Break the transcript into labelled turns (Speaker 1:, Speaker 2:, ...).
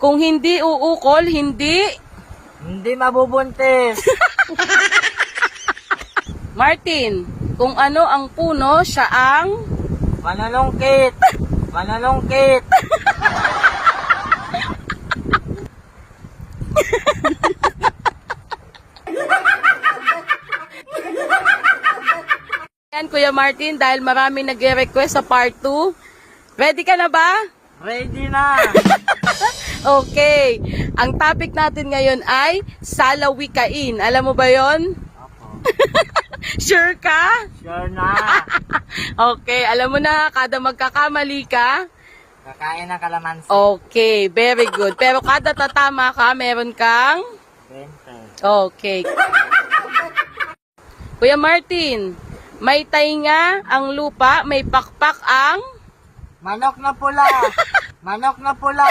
Speaker 1: Kung hindi uukol, hindi.
Speaker 2: Hindi mabubuntis.
Speaker 1: Martin, kung ano ang puno, siya ang...
Speaker 2: Manunungkit. Manunungkit.
Speaker 1: Yan, Kuya Martin, dahil marami nagre-request sa part 2. Ready ka na ba?
Speaker 2: Ready na.
Speaker 1: Okay. Ang topic natin ngayon ay salawikain. Alam mo ba yon?
Speaker 2: Opo.
Speaker 1: Sure ka?
Speaker 2: Sure na.
Speaker 1: Okay. Alam mo na, kada magkakamali ka.
Speaker 2: Kakain ng kalamansi.
Speaker 1: Okay. Very good. Pero kada tatama ka, meron kang...
Speaker 2: 20.
Speaker 1: Okay. Kuya Martin, may tainga ang lupa, may pakpak ang...
Speaker 2: Manok na pula. Manok na pula.